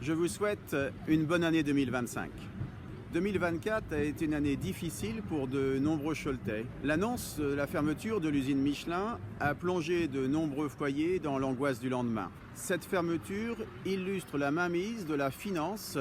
Je vous souhaite une bonne année 2025. 2024 a été une année difficile pour de nombreux Choletais. L'annonce de la fermeture de l'usine Michelin a plongé de nombreux foyers dans l'angoisse du lendemain. Cette fermeture illustre la mainmise de la finance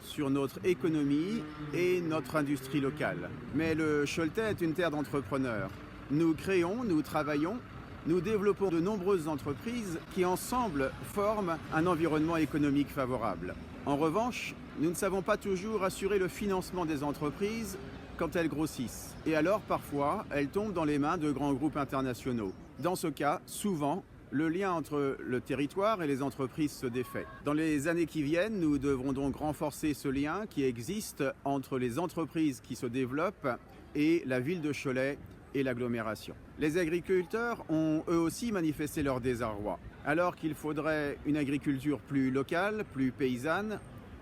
sur notre économie et notre industrie locale. Mais le Choletais est une terre d'entrepreneurs. Nous créons, nous travaillons, nous développons de nombreuses entreprises qui ensemble forment un environnement économique favorable. En revanche, nous ne savons pas toujours assurer le financement des entreprises quand elles grossissent. Et alors, parfois, elles tombent dans les mains de grands groupes internationaux. Dans ce cas, souvent, le lien entre le territoire et les entreprises se défait. Dans les années qui viennent, nous devrons donc renforcer ce lien qui existe entre les entreprises qui se développent et la ville de Cholet et l'agglomération. Les agriculteurs ont eux aussi manifesté leur désarroi. Alors qu'il faudrait une agriculture plus locale, plus paysanne,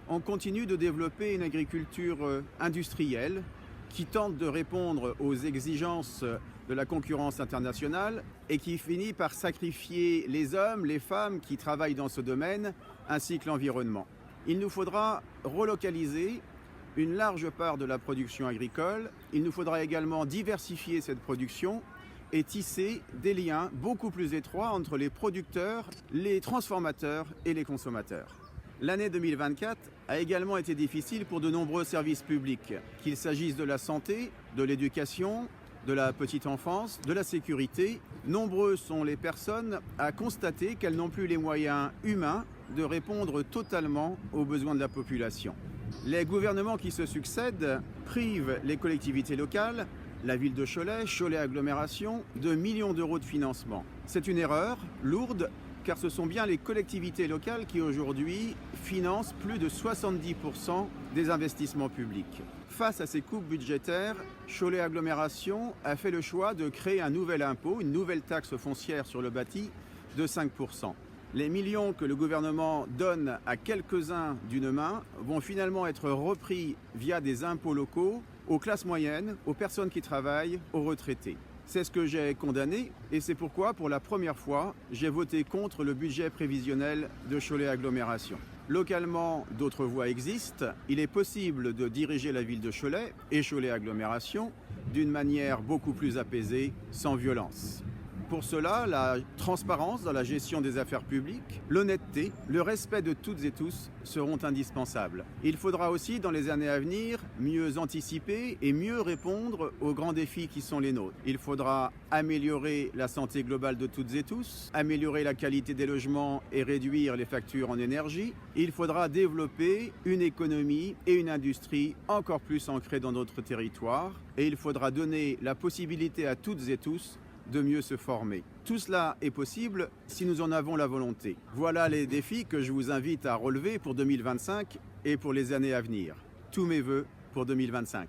on continue de développer une agriculture industrielle qui tente de répondre aux exigences de la concurrence internationale et qui finit par sacrifier les hommes, les femmes qui travaillent dans ce domaine, ainsi que l'environnement. Il nous faudra relocaliser une large part de la production agricole. Il nous faudra également diversifier cette production et tisser des liens beaucoup plus étroits entre les producteurs, les transformateurs et les consommateurs. L'année 2024 a également été difficile pour de nombreux services publics, qu'il s'agisse de la santé, de l'éducation, de la petite enfance, de la sécurité. Nombreuses sont les personnes à constater qu'elles n'ont plus les moyens humains de répondre totalement aux besoins de la population. Les gouvernements qui se succèdent privent les collectivités locales, la ville de Cholet, Cholet Agglomération, de millions d'euros de financement. C'est une erreur lourde, car ce sont bien les collectivités locales qui aujourd'hui financent plus de 70% des investissements publics. Face à ces coupes budgétaires, Cholet Agglomération a fait le choix de créer un nouvel impôt, une nouvelle taxe foncière sur le bâti de 5%. Les millions que le gouvernement donne à quelques-uns d'une main vont finalement être repris via des impôts locaux aux classes moyennes, aux personnes qui travaillent, aux retraités. C'est ce que j'ai condamné et c'est pourquoi, pour la première fois, j'ai voté contre le budget prévisionnel de Cholet Agglomération. Localement, d'autres voies existent. Il est possible de diriger la ville de Cholet et Cholet Agglomération d'une manière beaucoup plus apaisée, sans violence. Pour cela, la transparence dans la gestion des affaires publiques, l'honnêteté, le respect de toutes et tous seront indispensables. Il faudra aussi, dans les années à venir, mieux anticiper et mieux répondre aux grands défis qui sont les nôtres. Il faudra améliorer la santé globale de toutes et tous, améliorer la qualité des logements et réduire les factures en énergie. Il faudra développer une économie et une industrie encore plus ancrées dans notre territoire. Et il faudra donner la possibilité à toutes et tous de mieux se former. Tout cela est possible si nous en avons la volonté. Voilà les défis que je vous invite à relever pour 2025 et pour les années à venir. Tous mes vœux pour 2025.